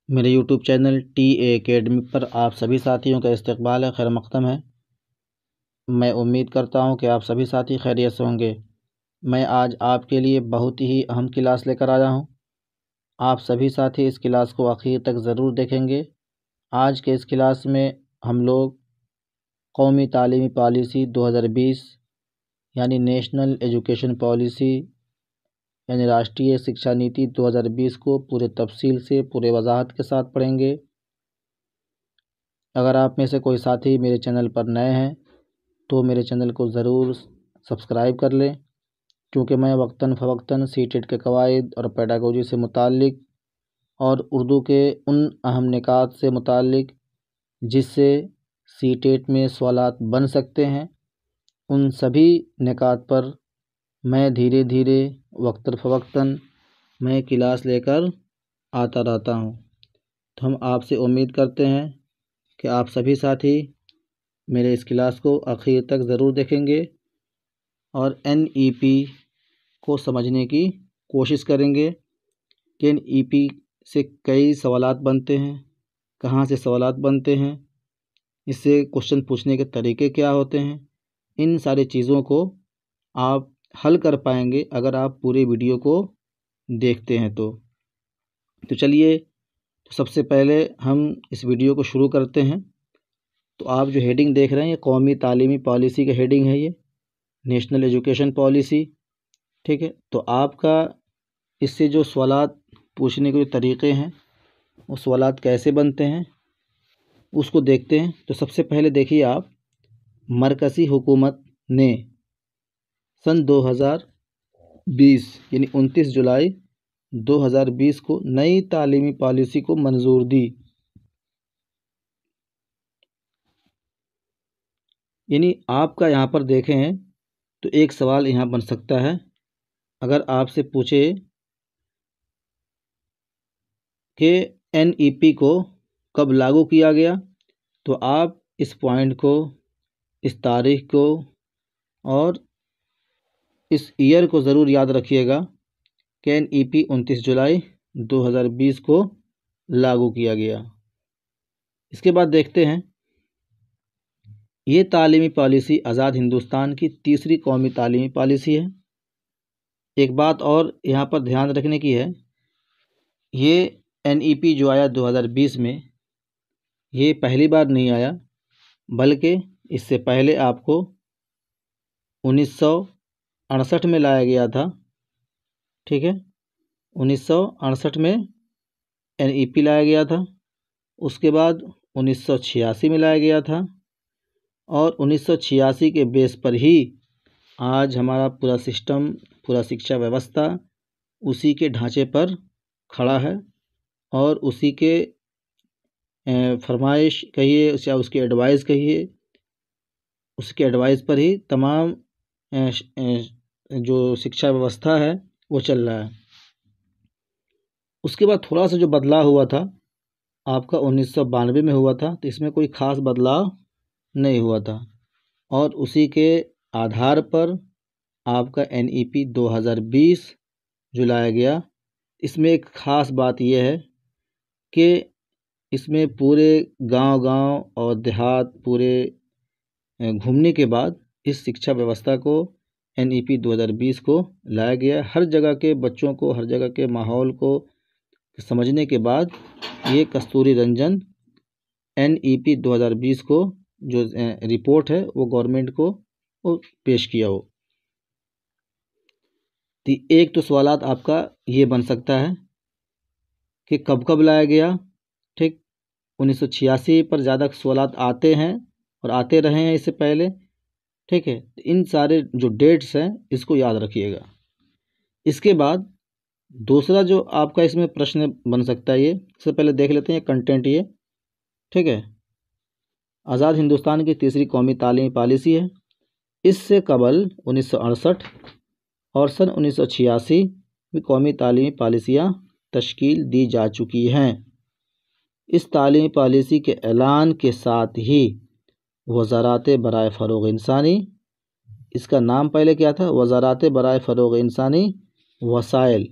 मेरे YouTube channel TA academy पर आप सभी साथियों का इस्तकबाल है, खैर मक़दम है। मैं उम्मीद करता हूं कि आप सभी साथी खैरियत से होंगे। मैं आज आपके लिए बहुत ही अहम क्लास लेकर आया हूं। आप सभी साथी इस क्लास को आखिर तक ज़रूर देखेंगे। आज के इस क्लास में हम लोग कौमी तालीमी पॉलिसी 2020 यानी नेशनल एजुकेशन पॉलिसी यानी राष्ट्रीय शिक्षा नीति 2020 को पूरे तफसील से पूरे वजाहत के साथ पढ़ेंगे। अगर आप में से कोई साथी मेरे चैनल पर नए हैं तो मेरे चैनल को ज़रूर सब्सक्राइब कर लें, क्योंकि मैं वक्तन फ़वक्तन सीटेट के कवायद और पेडागोजी से मुताल्लिक़ और उर्दू के उन अहम निकात से मुताल्लिक़ जिससे सीटेट में सवालात बन सकते हैं, उन सभी निकात पर मैं धीरे धीरे वक्तन फ़वक्तन मैं क्लास लेकर आता रहता हूं। तो हम आपसे उम्मीद करते हैं कि आप सभी साथी मेरे इस क्लास को आखिर तक ज़रूर देखेंगे और NEP को समझने की कोशिश करेंगे कि NEP से कई सवालात बनते हैं, कहाँ से सवालात बनते हैं, इससे क्वेश्चन पूछने के तरीके क्या होते हैं। इन सारी चीज़ों को आप हल कर पाएंगे अगर आप पूरे वीडियो को देखते हैं तो चलिए, तो सबसे पहले हम इस वीडियो को शुरू करते हैं। तो आप जो हेडिंग देख रहे हैं, ये कौमी तालीमी पॉलिसी का हेडिंग है, ये नेशनल एजुकेशन पॉलिसी। ठीक है, तो आपका इससे जो सवालात पूछने के जो तरीक़े हैं, वो सवालात कैसे बनते हैं, उसको देखते हैं। तो सबसे पहले देखिए आप, मरकज़ी हुकूमत ने सन 2020 यानी 29 जुलाई 2020 को नई तालीमी पॉलिसी को मंजूर दी। यानी आपका यहाँ पर देखें तो एक सवाल यहाँ बन सकता है, अगर आपसे पूछे कि NEP को कब लागू किया गया, तो आप इस पॉइंट को, इस तारीख को और इस ईयर को ज़रूर याद रखिएगा कि NEP 29 जुलाई 2020 को लागू किया गया। इसके बाद देखते हैं, ये तालीमी पॉलिसी आज़ाद हिंदुस्तान की तीसरी कौमी तालीमी पॉलिसी है। एक बात और यहाँ पर ध्यान रखने की है, ये NEP जो आया 2020 में, ये पहली बार नहीं आया, बल्कि इससे पहले आपको 1968 में लाया गया था। ठीक है, 1968 में NEP लाया गया था। उसके बाद 1986 में लाया गया था और 1986 के बेस पर ही आज हमारा पूरा सिस्टम, पूरा शिक्षा व्यवस्था उसी के ढांचे पर खड़ा है और उसी के फरमाइश कहिए या उसकी एडवाइस कहिए, उसके एडवाइस पर ही तमाम जो शिक्षा व्यवस्था है वो चल रहा है। उसके बाद थोड़ा सा जो बदलाव हुआ था आपका 1992 में हुआ था, तो इसमें कोई ख़ास बदलाव नहीं हुआ था और उसी के आधार पर आपका NEP 2020 जो लाया गया। इसमें एक ख़ास बात यह है कि इसमें पूरे गांव-गांव और देहात पूरे घूमने के बाद इस शिक्षा व्यवस्था को NEP 2020 को लाया गया। हर जगह के बच्चों को, हर जगह के माहौल को समझने के बाद ये कस्तूरी रंजन NEP 2020 को जो रिपोर्ट है वो गवर्नमेंट को वो पेश किया हो। तो एक तो सवालात आपका ये बन सकता है कि कब कब लाया गया। ठीक, 1986 पर ज़्यादा सवालात आते हैं और आते रहे हैं इससे पहले। ठीक है, इन सारे जो डेट्स हैं इसको याद रखिएगा। इसके बाद दूसरा जो आपका इसमें प्रश्न बन सकता है, ये सबसे पहले देख लेते हैं कंटेंट ये। ठीक है, आज़ाद हिंदुस्तान की तीसरी कौमी तालीमी पॉलिसी है। इससे कबल 1968 और सन 1986 में कौमी तालीमी पॉलिसियाँ तश्कील दी जा चुकी हैं। इस तालीमी पॉलिसी के ऐलान के साथ ही वज़ारात बराए फ़रोग़ इंसानी, इसका नाम पहले क्या था, वज़ारात बराए फ़रोग़ इंसानी वसाइल।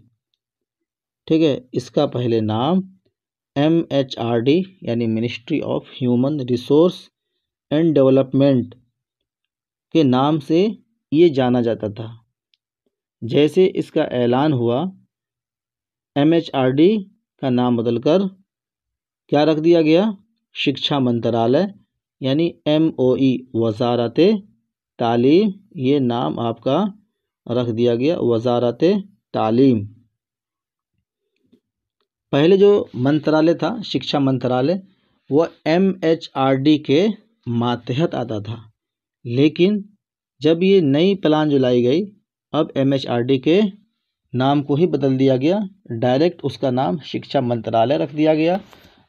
ठीक है, इसका पहले नाम MHRD यानी ministry of human resource and development के नाम से ये जाना जाता था। जैसे इसका ऐलान हुआ, MHRD का नाम बदलकर क्या रख दिया गया, शिक्षा मंत्रालय यानी MOE वजारत तालीम, ये नाम आपका रख दिया गया वजारत तालीम। पहले जो मंत्रालय था शिक्षा मंत्रालय वह MHRD के मातहत आता था, लेकिन जब ये नई प्लान जो लाई गई अब MHRD के नाम को ही बदल दिया गया, डायरेक्ट उसका नाम शिक्षा मंत्रालय रख दिया गया।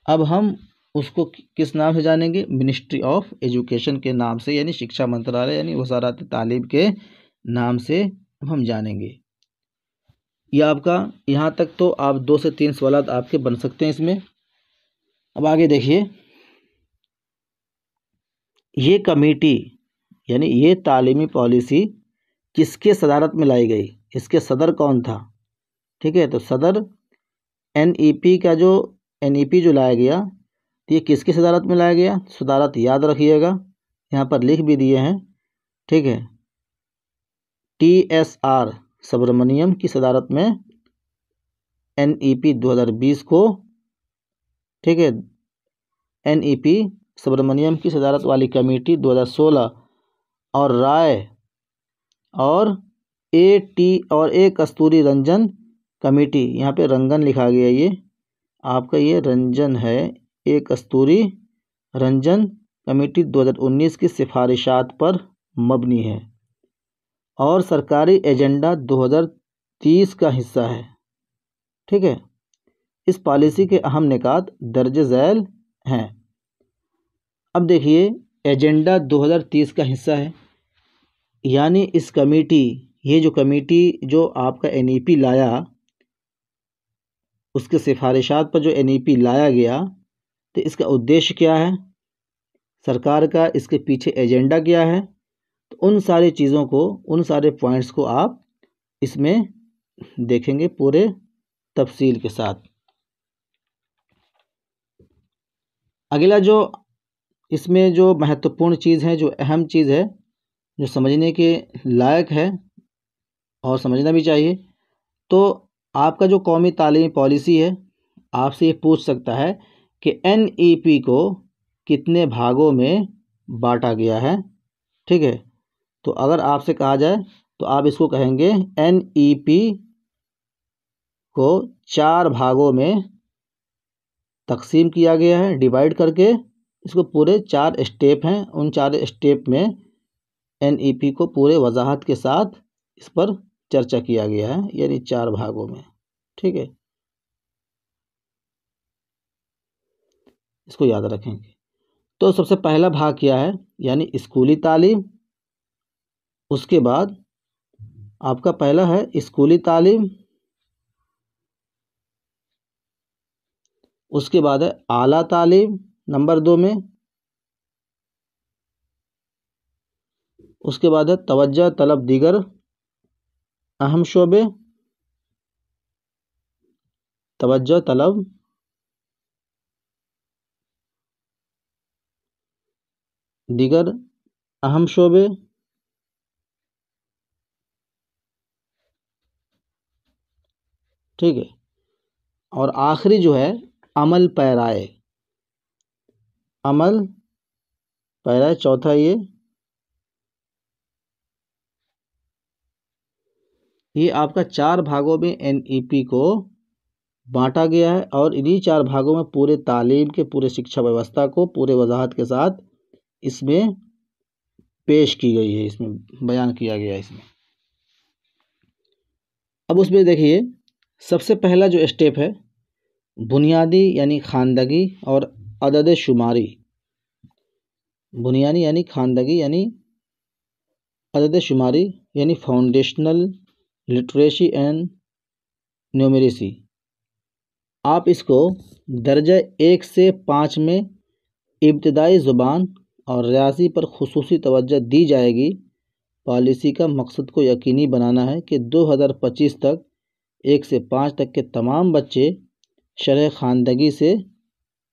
अब हम उसको किस नाम से जानेंगे, मिनिस्ट्री ऑफ एजुकेशन के नाम से, यानी शिक्षा मंत्रालय यानी वजारत तालीम के नाम से हम जानेंगे। ये आपका यहाँ तक तो आप 2 से 3 सवाल आपके बन सकते हैं इसमें। अब आगे देखिए, ये कमेटी यानी ये तालीमी पॉलिसी किसके सदारत में लाई गई, इसके सदर कौन था। ठीक है, तो सदर NEP का जो NEP जो लाया गया तो ये किसकी सदारत में लाया गया, सदारत याद रखिएगा, यहाँ पर लिख भी दिए हैं। ठीक है, TSR सुब्रमण्यम की सदारत में NEP 2020 को, ठीक है, NEP सुब्रमण्यम की सदारत वाली कमेटी 2016 और राय और A कस्तूरी रंजन कमेटी, यहाँ पे रंगन लिखा गया, ये आपका ये रंजन है, A कस्तूरी रंजन कमेटी 2019 की सिफारिशात पर मबनी है और सरकारी एजेंडा 2030 का हिस्सा है। ठीक है, इस पॉलिसी के अहम निकात दर्ज झैल हैं। अब देखिए, एजेंडा 2030 का हिस्सा है, यानी इस कमेटी, ये जो कमेटी जो आपका NEP लाया, उसके सिफारिशात पर जो NEP लाया गया, तो इसका उद्देश्य क्या है, सरकार का इसके पीछे एजेंडा क्या है, तो उन सारी चीज़ों को, उन सारे पॉइंट्स को आप इसमें देखेंगे पूरे तफसील के साथ। अगला जो इसमें जो महत्वपूर्ण चीज़ है, जो अहम चीज़ है, जो समझने के लायक है और समझना भी चाहिए, तो आपका जो कौमी तालीमी पॉलिसी है, आपसे ये पूछ सकता है कि NEP को कितने भागों में बांटा गया है। ठीक है, तो अगर आपसे कहा जाए तो आप इसको कहेंगे NEP को 4 भागों में तकसीम किया गया है, डिवाइड करके इसको पूरे 4 स्टेप हैं, उन 4 स्टेप में NEP को पूरे वजाहत के साथ इस पर चर्चा किया गया है, यानी 4 भागों में। ठीक है, इसको याद रखेंगे। तो सबसे पहला भाग क्या है, यानी स्कूली तालीम। उसके बाद आपका पहला है स्कूली तालीम, उसके बाद है आला तालीम नंबर 2 में, उसके बाद है तवज्जो तलब दीगर अहम शोबे, तवज्जो तलब दीगर अहम शोबे, ठीक है, और आखिरी जो है अमल पैराए, अमल पैराए चौथा। ये आपका 4 भागों में NEP को बांटा गया है और इन्हीं 4 भागों में पूरे तालीम के, पूरे शिक्षा व्यवस्था को पूरे वजाहत के साथ इसमें पेश की गई है, इसमें बयान किया गया है इसमें। अब उसमें देखिए, सबसे पहला जो स्टेप है बुनियादी यानी खानदगी और अदद शुमारी, बुनियादी यानी खानदगी यानी अदद शुमारी यानी फाउंडेशनल लिटरेसी एंड न्यूमेरेसी। आप इसको दर्जा 1 से 5 में इब्तदाई ज़ुबान और रियाजी पर खुसूसी तवज्जो दी जाएगी। पॉलिसी का मकसद को यकीनी बनाना है कि 2025 तक 1 से 5 तक के तमाम बच्चे शरह खानदगी से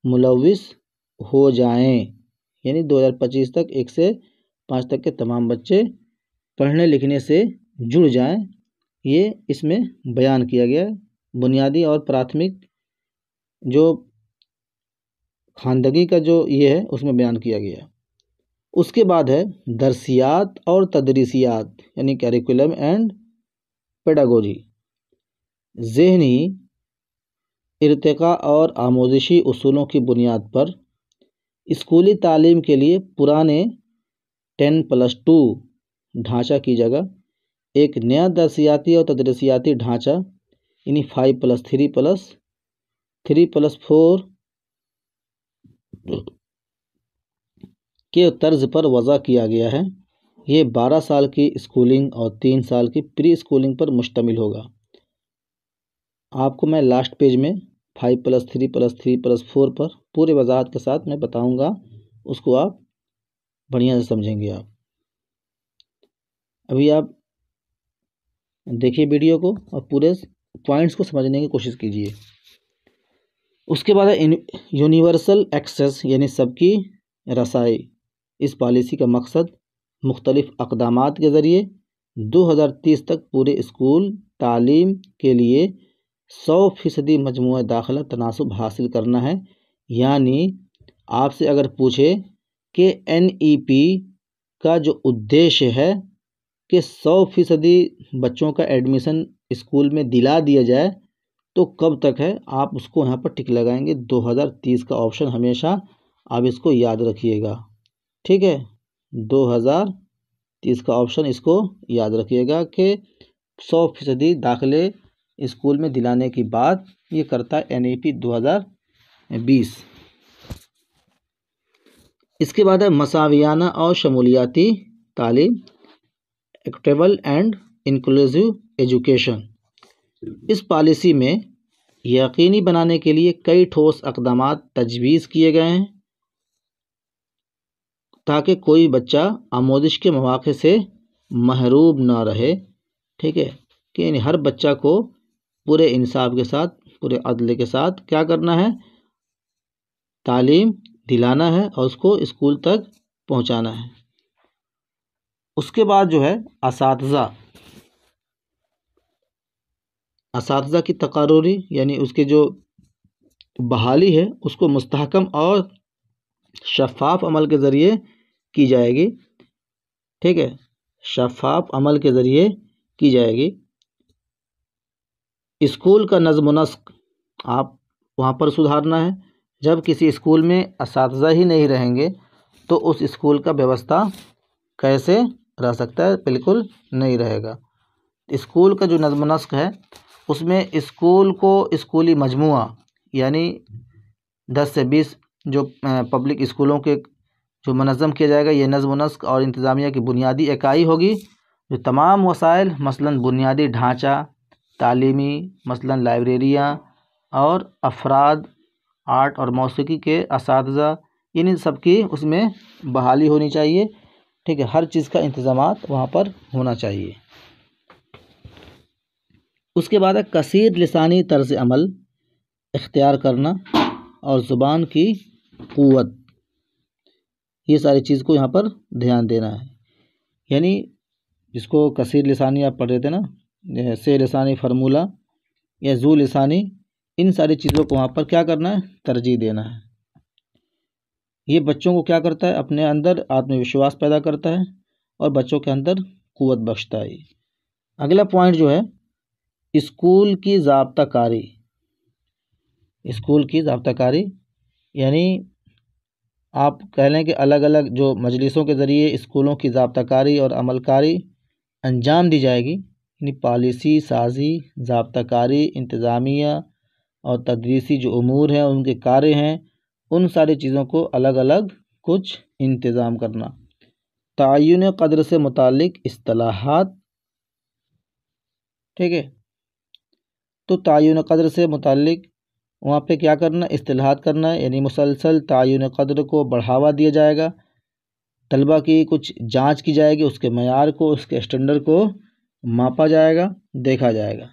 मुलव्विस हो जाएं, यानी 2025 तक 1 से 5 तक के तमाम बच्चे पढ़ने लिखने से जुड़ जाएं, ये इसमें बयान किया गया है। बुनियादी और प्राथमिक जो खानदगी का जो ये है उसमें बयान किया गया है। उसके बाद है दरसियात और तदरीसियात, यानी कैरिकुलम एंड पेडागोजी। ज़हनी इर्तिका और आमोज़िशी उसूलों की बुनियाद पर स्कूली तालीम के लिए पुराने 10+2 ढांचा की जगह एक नया दरसियाती और तदरीसियाती ढांचा यानी 5+3+3+4 के तर्ज पर वज़ा किया गया है। ये 12 साल की स्कूलिंग और 3 साल की प्री स्कूलिंग पर मुश्तमिल होगा। आपको मैं लास्ट पेज में 5+3+3+4 पर पूरे वजाहत के साथ मैं बताऊंगा, उसको आप बढ़िया से समझेंगे। आप अभी आप देखिए वीडियो को और पूरे पॉइंट्स को समझने की कोशिश कीजिए। उसके बाद है यूनिवर्सल एक्सेस, यानी सबकी रसाई। इस पॉलिसी का मकसद मुख्तलिफ अक़दामात के ज़रिए 2030 तक पूरे स्कूल तालीम के लिए 100% मजमूआ दाखिला तनासुब हासिल करना है। यानी आपसे अगर पूछे कि NEP का जो उद्देश्य है कि 100% बच्चों का एडमिशन स्कूल में दिला दिया जाए, तो कब तक है आप उसको यहाँ पर टिक लगाएंगे। 2030 का ऑप्शन हमेशा आप इसको याद रखिएगा, ठीक है। 2030 का ऑप्शन इसको याद रखिएगा कि 100% दाखिले स्कूल में दिलाने की बात ये करता है NEP 2020। इसके बाद है मसावियाना और शमूलियाती तालीम, इक्विटेबल एंड इंक्लूसिव एजुकेशन। इस पॉलिसी में यकीनी बनाने के लिए कई ठोस इक़दामात तजवीज़ किए गए हैं ताकि कोई बच्चा आमोदिश के मौक़े से महरूम ना रहे, ठीक है। कि यानी हर बच्चा को पूरे इंसाफ के साथ, पूरे अदल के साथ क्या करना है, तालीम दिलाना है और उसको स्कूल तक पहुंचाना है। उसके बाद जो है असातिज़ा की तकारूरी, यानी उसके जो बहाली है उसको मुस्तहकम और शफ़ाफ़ अमल के ज़रिए की जाएगी, ठीक है। शफ़ाफ़ अमल के ज़रिए की जाएगी। स्कूल का नज़्म नस्क आप वहाँ पर सुधारना है। जब किसी स्कूल में असातिज़ा ही नहीं रहेंगे तो उस स्कूल का व्यवस्था कैसे रह सकता है, बिल्कुल नहीं रहेगा। स्कूल का जो नज़्म नस्क है उसमें स्कूल को स्कूली मजमुआ यानी 10 से 20 जो पब्लिक स्कूलों के जो मनज़्ज़म किया जाएगा, ये नज़्म नस्क और इंतज़ामिया की बुनियादी इकाई होगी जो तमाम वसाइल मसलन बुनियादी ढांचा, तालीमी मसलन लाइब्रेरियाँ और अफराद, आर्ट और मौसीकी के असातिज़ा, इन सब की उसमें बहाली होनी चाहिए, ठीक है। हर चीज़ का इंतज़ामात वहाँ पर होना चाहिए। उसके बाद है कसीर लिसानी तर्ज़ अमल इख्तियार करना और ज़ुबान की क़ुव्वत, ये सारी चीज़ को यहाँ पर ध्यान देना है। यानी जिसको कसीर लिसानी आप पढ़ रहे थे ना, से लिसानी फार्मूला या ज़ू लिसानी, इन सारी चीज़ों को वहाँ पर क्या करना है, तरजीह देना है। ये बच्चों को क्या करता है, अपने अंदर आत्मविश्वास पैदा करता है और बच्चों के अंदर क़ुव्वत बख्शता है। अगला पॉइंट जो है स्कूल की ज़ाब्ताकारी। स्कूल की ज़ाब्ताकारी यानी आप कह लें कि अलग अलग जो मजलिसों के ज़रिए स्कूलों की ज़ाब्ताकारी और अमलकारी अंजाम दी जाएगी, यानी पॉलिसी साजी, ज़ाब्ताकारी, इंतज़ामिया और तदरीसी जो उमूर हैं, उनके कार्य हैं, उन सारी चीज़ों को अलग अलग कुछ इंतज़ाम करना। तय्युन क़द्र से मुताल्लिक़ इस्तिलाहात, ठीक है। तो तय्युन क़द्र से मुताल्लिक़ वहाँ पे क्या करना, इस्तिलाहात करना है, यानी मुसलसल तय्युन क़द्र को बढ़ावा दिया जाएगा। तलबा की कुछ जांच की जाएगी, उसके मयार को, उसके स्टैंडर्ड को मापा जाएगा, देखा जाएगा।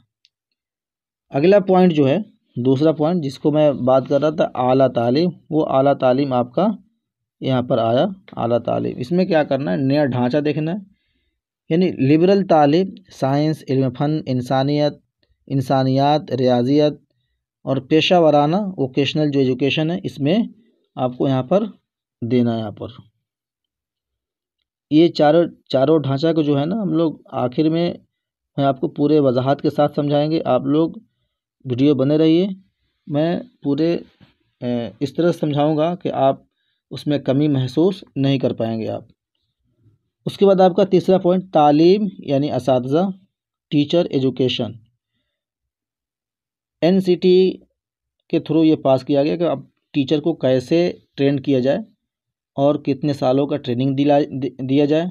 अगला पॉइंट जो है दूसरा पॉइंट जिसको मैं बात कर रहा था आला तालीम, वो आला तालीम आपका यहाँ पर आया आला तालीम। इसमें क्या करना है, नया ढांचा देखना है, यानी लिबरल तालीम साइंस, इल्म फ़न, इंसानियात, रियाजियत और पेशा वराना वोकेशनल जो एजुकेशन है, इसमें आपको यहाँ पर देना है। यहाँ पर ये चारों ढांचा को जो है ना हम लोग आखिर में मैं आपको पूरे वजाहत के साथ समझाएंगे। आप लोग वीडियो बने रहिए, मैं पूरे इस तरह समझाऊंगा कि आप उसमें कमी महसूस नहीं कर पाएंगे आप। उसके बाद आपका तीसरा पॉइंट तालीम यानी असातिज़ा, टीचर एजुकेशन। NCT के थ्रू ये पास किया गया कि अब टीचर को कैसे ट्रेन किया जाए और कितने सालों का ट्रेनिंग दिया जाए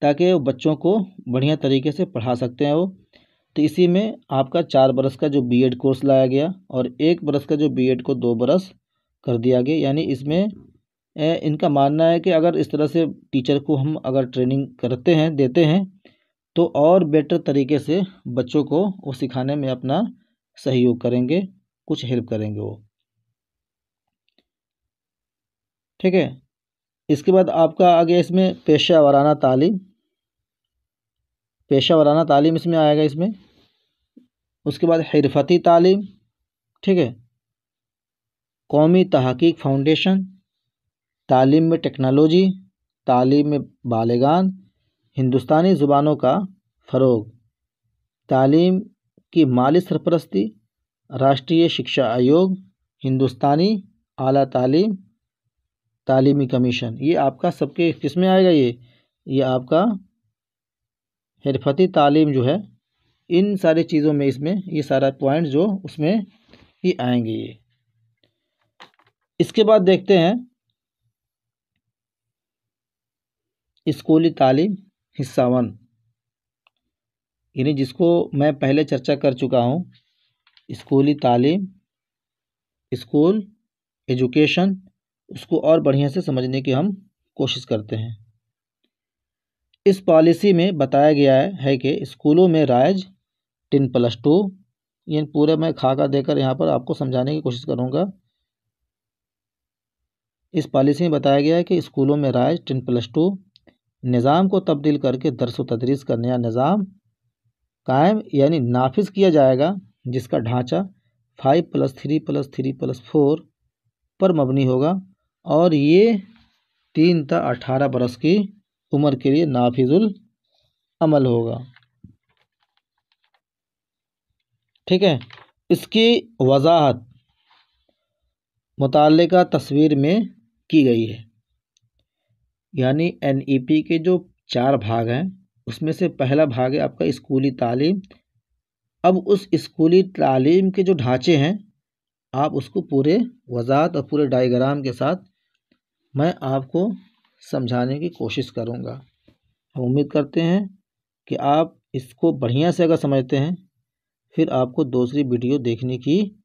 ताकि वो बच्चों को बढ़िया तरीके से पढ़ा सकते हैं वो। तो इसी में आपका 4 बरस का जो B.Ed कोर्स लाया गया और 1 बरस का जो B.Ed को 2 बरस कर दिया गया। यानी इसमें इनका मानना है कि अगर इस तरह से टीचर को हम अगर ट्रेनिंग करते हैं देते हैं तो और बेटर तरीके से बच्चों को वो सिखाने में अपना सहयोग करेंगे, कुछ हेल्प करेंगे वो। ठीक है। इसके बाद आपका आ गया इसमें पेशा वराना तालीम, पेशा वराना तालीम इसमें आएगा इसमें। उसके बाद हिरफती तालीम, ठीक है, कौमी तहकीक फाउंडेशन, तालीम में टेक्नोलॉजी, तालीम में बालिगान, हिंदुस्तानी ज़ुबानों का फ़रोग, तालीम की माली सरपरस्ती, राष्ट्रीय शिक्षा आयोग, हिंदुस्तानी आला तालीम तालीमी कमीशन। ये आपका सबके किस में आएगा, ये आपका हिरफती तालीम जो है, इन सारी चीज़ों में इसमें ये सारा पॉइंट जो उसमें ही आएंगे ये। इसके बाद देखते हैं स्कूली तालीम हिस्सा 1, यानी जिसको मैं पहले चर्चा कर चुका हूँ, स्कूली तालीम, स्कूल एजुकेशन, उसको और बढ़िया से समझने की हम कोशिश करते हैं। इस पॉलिसी में बताया गया है कि स्कूलों में राइज 10+2, ये पूरे मैं खाका देकर यहाँ पर आपको समझाने की कोशिश करूँगा। इस पॉलिसी में बताया गया है कि स्कूलों में राइज 10+2 निज़ाम को तब्दील करके दरस व तदरीस का नया निज़ाम कायम यानी नाफिज किया जाएगा, जिसका ढांचा 5+3+3+4 पर मबनी होगा और ये 3 ta 18 बरस की उम्र के लिए नाफिजुल अमल होगा। ठीक है। इसकी वजाहत मुताल्लिका तस्वीर में की गई है, यानी NEP के जो 4 भाग हैं उसमें से पहला भाग है आपका स्कूली तालीम। अब उस स्कूली तालीम के जो ढांचे हैं आप उसको पूरे वजाहत और पूरे डायग्राम के साथ मैं आपको समझाने की कोशिश करूँगा। हम उम्मीद करते हैं कि आप इसको बढ़िया से अगर समझते हैं फिर आपको दूसरी वीडियो देखने की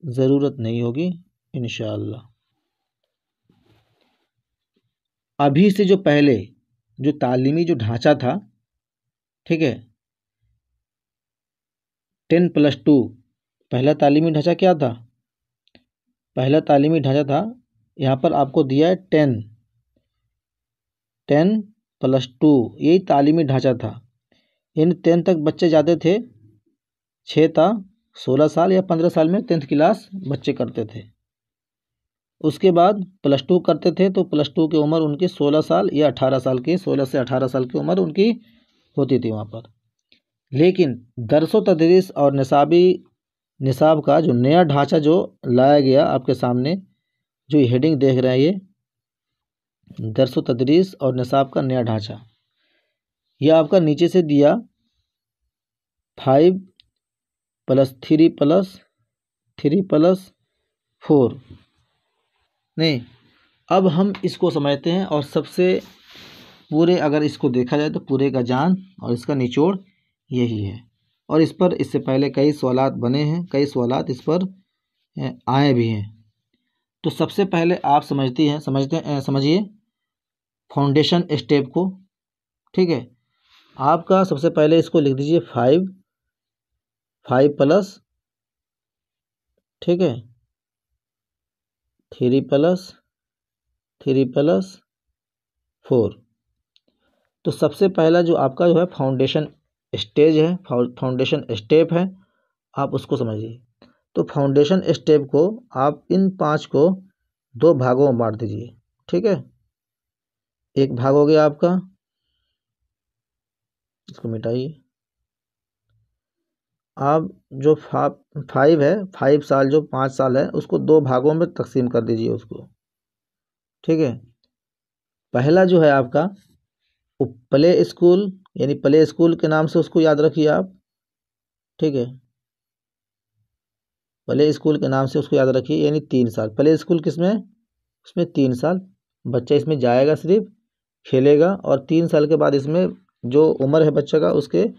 ज़रूरत नहीं होगी इंशाअल्लाह। अभी से जो पहले जो तालीमी जो ढांचा था, ठीक है, 10+2 पहला तालीमी ढांचा क्या था, पहला तालीमी ढांचा था यहाँ पर आपको दिया है 10+2, यही तालीमी ढांचा था। यानी 10 तक बच्चे जाते थे, 6 था 16 साल या 15 साल में 10th क्लास बच्चे करते थे। उसके बाद +2 करते थे तो +2 की उम्र उनकी 16 साल या 18 साल की, 16 से 18 साल की उम्र उनकी होती थी वहाँ पर। लेकिन दरस व तदरीस और निसाब का जो नया ढांचा जो लाया गया आपके सामने, जो हेडिंग देख रहे हैं ये दरस व तदरीस और निसाब का नया ढांचा, यह आपका नीचे से दिया 5+3+3+4 नहीं। अब हम इसको समझते हैं और सबसे पूरे अगर इसको देखा जाए तो पूरे का जान और इसका निचोड़ यही है। और इस पर इससे पहले कई सवालात बने हैं, कई सवालात इस पर आए भी हैं। तो सबसे पहले आप समझिए फाउंडेशन स्टेप को। ठीक है, आपका सबसे पहले इसको लिख दीजिए 5+3+4 ठीक है, 3+3+4। तो सबसे पहला जो आपका जो है फाउंडेशन स्टेज है, फाउंडेशन स्टेप है, आप उसको समझिए। तो फाउंडेशन स्टेप को आप इन 5 को 2 भागों में बांट दीजिए। ठीक है, एक भाग हो गया आपका, इसको मिटाइए। आप जो 5 है, 5 साल जो 5 साल है उसको 2 भागों में तकसीम कर दीजिए उसको। ठीक है, पहला जो है आपका प्ले स्कूल, यानी प्ले स्कूल के नाम से उसको याद रखिए आप। ठीक है, प्ले स्कूल के नाम से उसको याद रखिए, यानी 3 साल। प्ले स्कूल किसमें, उसमें 3 साल बच्चा इसमें जाएगा, सिर्फ खेलेगा, और 3 साल के बाद इसमें जो उम्र है बच्चे का, उसके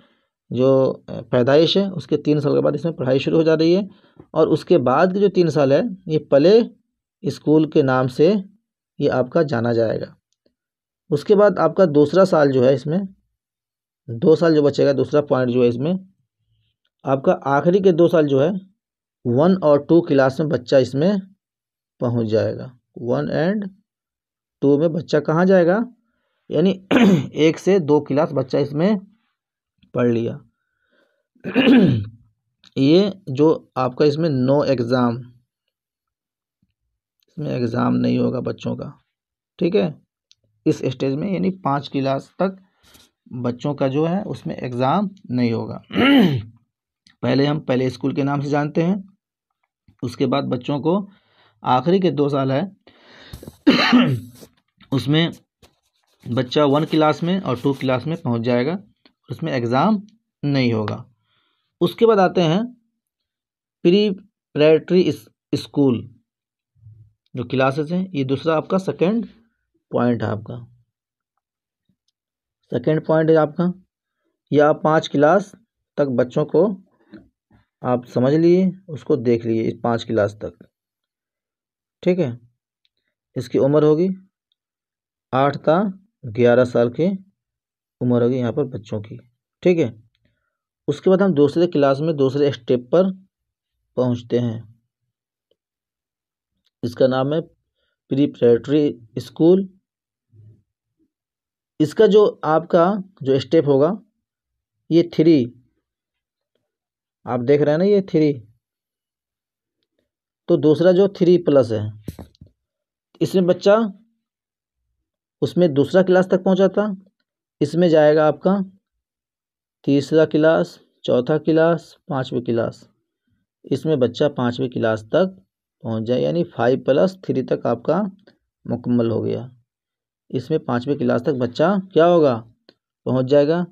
जो पैदाइश है उसके 3 साल के बाद इसमें पढ़ाई शुरू हो जा रही है। और उसके बाद के जो 3 साल है ये प्ले स्कूल के नाम से ये आपका जाना जाएगा। उसके बाद आपका दूसरा साल जो है, इसमें 2 साल जो बचेगा, दूसरा पॉइंट जो है इसमें आपका आखिरी के 2 साल जो है 1 और 2 क्लास में बच्चा इसमें पहुंच जाएगा। 1 और 2 में बच्चा कहाँ जाएगा, यानी 1 से 2 क्लास बच्चा इसमें पढ़ लिया। ये जो आपका इसमें नो एग्ज़ाम, इसमें एग्ज़ाम नहीं होगा बच्चों का। ठीक है, इस स्टेज में यानी 5 क्लास तक बच्चों का जो है उसमें एग्ज़ाम नहीं होगा। पहले हम पहले स्कूल के नाम से जानते हैं, उसके बाद बच्चों को आखिरी के 2 साल है उसमें बच्चा 1 क्लास में और 2 क्लास में पहुंच जाएगा, उसमें एग्ज़ाम नहीं होगा। उसके बाद आते हैं प्री स्कूल जो क्लासेस हैं, ये दूसरा आपका सेकंड पॉइंट है। आपका सेकंड पॉइंट है आपका, या 5 क्लास तक बच्चों को आप समझ लिए, उसको देख लिए इस 5 क्लास तक। ठीक है, इसकी उम्र होगी 8 से 11 साल की उम्र होगी यहाँ पर बच्चों की। ठीक है, उसके बाद हम दूसरे क्लास में दूसरे स्टेप पर पहुँचते हैं, इसका नाम है प्री स्कूल। इसका जो आपका जो स्टेप होगा ये 3, आप देख रहे हैं ना, ये 3। तो दूसरा जो 3+ है, इसमें बच्चा उसमें दूसरा क्लास तक पहुंचा था, इसमें जाएगा आपका तीसरा क्लास, चौथा क्लास, 5वीं क्लास। इसमें बच्चा 5वीं क्लास तक पहुंच जाए, यानी 5+3 तक आपका मुकम्मल हो गया। इसमें 5वीं क्लास तक बच्चा क्या होगा, पहुंच जाएगा।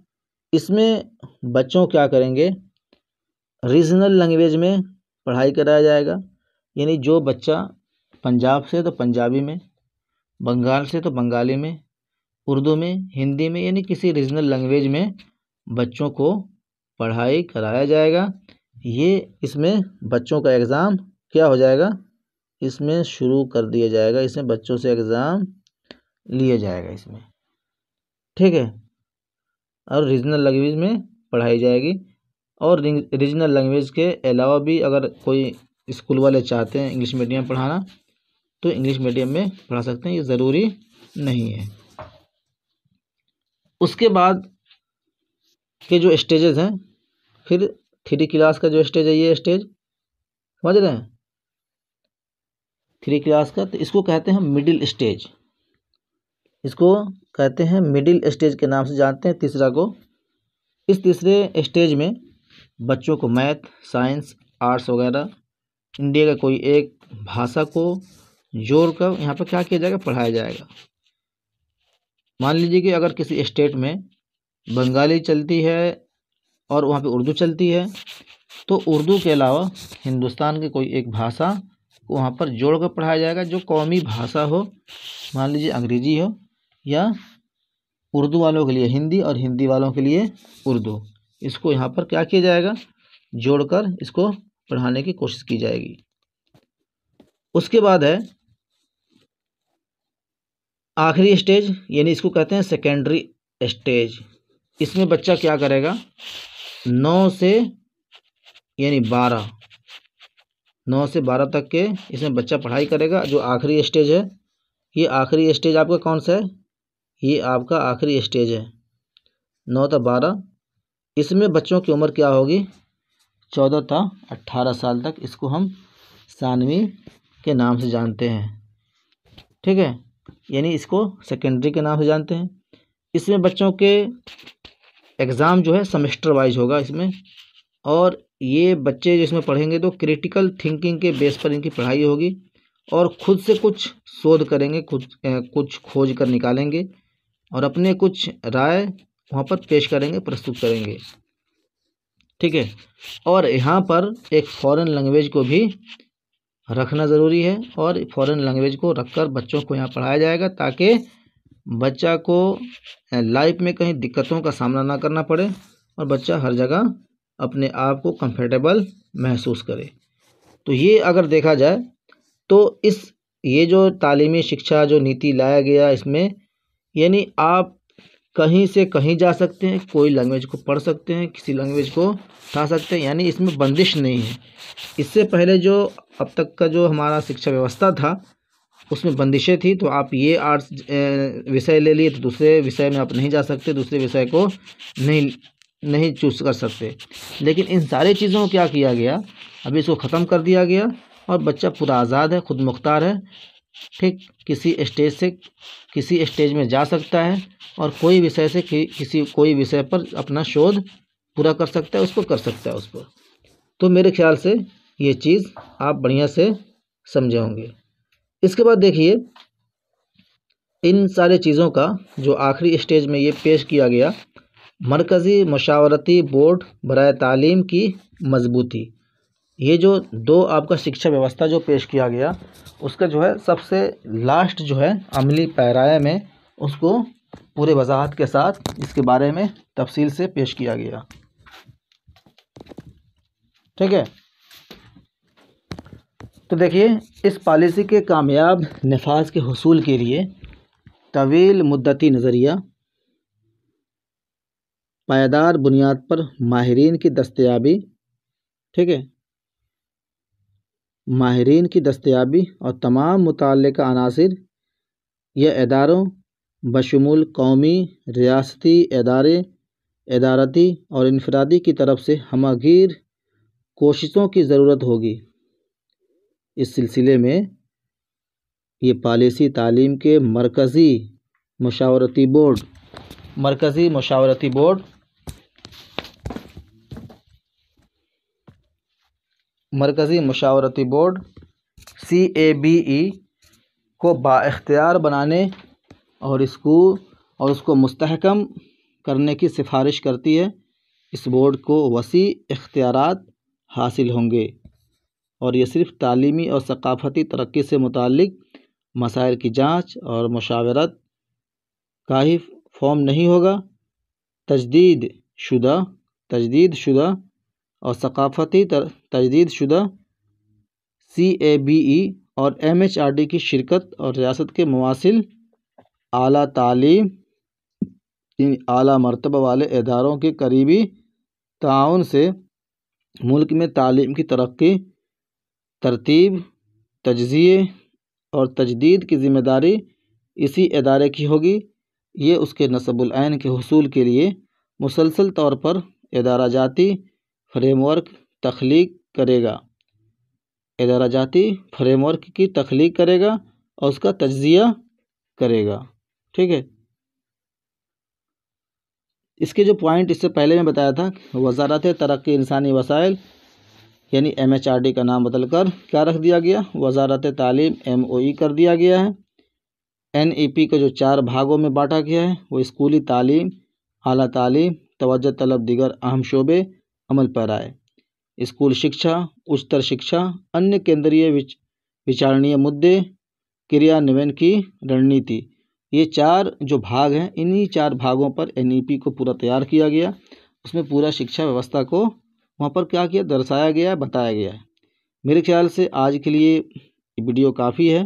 इसमें बच्चों क्या करेंगे, रीजनल लैंग्वेज में पढ़ाई कराया जाएगा, यानी जो बच्चा पंजाब से तो पंजाबी में, बंगाल से तो बंगाली में, उर्दू में, हिंदी में, यानी किसी रीजनल लैंग्वेज में बच्चों को पढ़ाई कराया जाएगा। ये इसमें बच्चों का एग्ज़ाम क्या हो जाएगा, इसमें शुरू कर दिया जाएगा, इसमें बच्चों से एग्ज़ाम लिया जाएगा इसमें। ठीक है, और रीजनल लैंग्वेज में पढ़ाई जाएगी। और रीजनल लैंग्वेज के अलावा भी अगर कोई स्कूल वाले चाहते हैं इंग्लिश मीडियम पढ़ाना तो इंग्लिश मीडियम में पढ़ा सकते हैं, ये ज़रूरी नहीं है। उसके बाद के जो स्टेजेस हैं, फिर 3 क्लास का जो स्टेज है, ये स्टेज समझ रहे हैं 3 क्लास का, तो इसको कहते हैं मिडिल स्टेज। इसको कहते हैं मिडिल स्टेज के नाम से जानते हैं तीसरा को। इस तीसरे स्टेज में बच्चों को मैथ, साइंस, आर्ट्स वगैरह इंडिया का कोई एक भाषा को जोड़कर यहाँ पर क्या किया जाएगा, पढ़ाया जाएगा। मान लीजिए कि अगर किसी स्टेट में बंगाली चलती है और वहाँ पे उर्दू चलती है, तो उर्दू के अलावा हिंदुस्तान की कोई एक भाषा को वहाँ पर जोड़कर पढ़ाया जाएगा, जो कौमी भाषा हो। मान लीजिए अंग्रेजी हो, या उर्दू वालों के लिए हिंदी और हिंदी वालों के लिए उर्दू, इसको यहाँ पर क्या किया जाएगा, जोड़कर इसको पढ़ाने की कोशिश की जाएगी। उसके बाद है आखिरी स्टेज, यानी इसको कहते हैं सेकेंडरी स्टेज। इसमें बच्चा क्या करेगा, 9 से यानी 12 9 से 12 तक के इसमें बच्चा पढ़ाई करेगा। जो आखिरी स्टेज है, ये आखिरी स्टेज आपका कौन सा है? ये आपका आखिरी स्टेज है 9 से 12। इसमें बच्चों की उम्र क्या होगी? 14 से 18 साल तक। इसको हम सानवी के नाम से जानते हैं, ठीक है, यानी इसको सेकेंडरी के नाम से जानते हैं। इसमें बच्चों के एग्ज़ाम जो है सेमेस्टर वाइज होगा इसमें, और ये बच्चे जो इसमें पढ़ेंगे तो क्रिटिकल थिंकिंग के बेस पर इनकी पढ़ाई होगी और खुद से कुछ शोध करेंगे, कुछ खोज कर निकालेंगे और अपने कुछ राय वहाँ पर पेश करेंगे, प्रस्तुत करेंगे, ठीक है। और यहाँ पर एक फॉरेन लैंग्वेज को भी रखना ज़रूरी है, और फॉरेन लैंग्वेज को रखकर बच्चों को यहाँ पढ़ाया जाएगा ताकि बच्चा को लाइफ में कहीं दिक्कतों का सामना ना करना पड़े और बच्चा हर जगह अपने आप को कंफर्टेबल महसूस करे। तो ये अगर देखा जाए तो ये जो तालीमी शिक्षा जो नीति लाया गया इसमें, यानी आप कहीं से कहीं जा सकते हैं, कोई लैंग्वेज को पढ़ सकते हैं, किसी लैंग्वेज को उठा सकते हैं, यानी इसमें बंदिश नहीं है। इससे पहले जो अब तक का जो हमारा शिक्षा व्यवस्था था उसमें बंदिशें थी। तो आप ये आर्ट्स विषय ले लिए तो दूसरे विषय में आप नहीं जा सकते, दूसरे विषय को नहीं चूज़ कर सकते। लेकिन इन सारी चीज़ों को क्या किया गया, अभी इसको ख़त्म कर दिया गया और बच्चा पूरा आज़ाद है, खुद मुख्तार है, ठीक, किसी स्टेज से किसी स्टेज में जा सकता है और कोई विषय से कोई विषय पर अपना शोध पूरा कर सकता है, उसको कर सकता है उस पर। तो मेरे ख्याल से ये चीज़ आप बढ़िया से समझे होंगे। इसके बाद देखिए, इन सारे चीज़ों का जो आखिरी स्टेज में ये पेश किया गया, मरकज़ी मशावरती बोर्ड बराए तालीम की मजबूती। ये जो दो आपका शिक्षा व्यवस्था जो पेश किया गया उसका जो है सबसे लास्ट जो है अमली पैराए में उसको पूरे वजाहत के साथ इसके बारे में तफसील से पेश किया गया, ठीक है। तो देखिए, इस पॉलिसी के कामयाब नफाज के हुसूल के लिए तवील मुद्दती नज़रिया, पायदार बुनियाद पर माहिरीन की दस्तयाबी, ठीक है, माहिरीन की दस्तयाबी और तमाम मुतल्लिका अनासिर या इदारों बशमूल कौमी, रियासती इदारे, इदारती और इनफरादी की तरफ से हमगीर कोशिशों की ज़रूरत होगी। इस सिलसिले में ये पॉलिसी तालीम के मरकज़ी मशावरती बोर्ड CABE को बाइख्तियार बनाने और उसको मुस्तहकम करने की सिफारिश करती है। इस बोर्ड को वसी इख्तियारात हासिल होंगे और ये सिर्फ़ तालीमी और सकाफ़ती तरक्की से मुताल्लिक़ मसाइल की जांच और मुशावरत का ही फॉर्म नहीं होगा। तजदीद शुदा और सकाफ़ती तजदीद शुदा CABE और MHRD की शिरकत और रियासत के मुवासिल आला तालीम आला मर्तबा वाले इदारों के करीबी ताउन से मुल्क में तालीम की तरक्की, तरतीब, तजज़िये और तजदीद की ज़िम्मेदारी इसी इदारे की होगी। ये उसके नस्बुल ऐन के हुसूल के लिए मुसलसल तौर पर इदारा जाती फ्रेमवर्क तख्लीक करेगा, और उसका तजज़िया करेगा, ठीक है। इसके जो पॉइंट इससे पहले मैं बताया था, वज़ारत तरक्की इंसानी वसाइल यानी MHRD का नाम बदलकर क्या रख दिया गया, वज़ारत तालीम MOE कर दिया गया है। NEP को जो 4 भागों में बांटा गया है वो स्कूली तालीम, आला तालीम, तवज्जो तलब दीगर अहम शोबे अमल पर आए, स्कूल शिक्षा, उच्चतर शिक्षा, अन्य केंद्रीय विचारणीय मुद्दे, क्रियान्वयन की रणनीति। ये 4 जो भाग हैं, इन्हीं 4 भागों पर NEP को पूरा तैयार किया गया। उसमें पूरा शिक्षा व्यवस्था को वहाँ पर क्या किया, दर्शाया गया, बताया गया है। मेरे ख्याल से आज के लिए वीडियो काफ़ी है।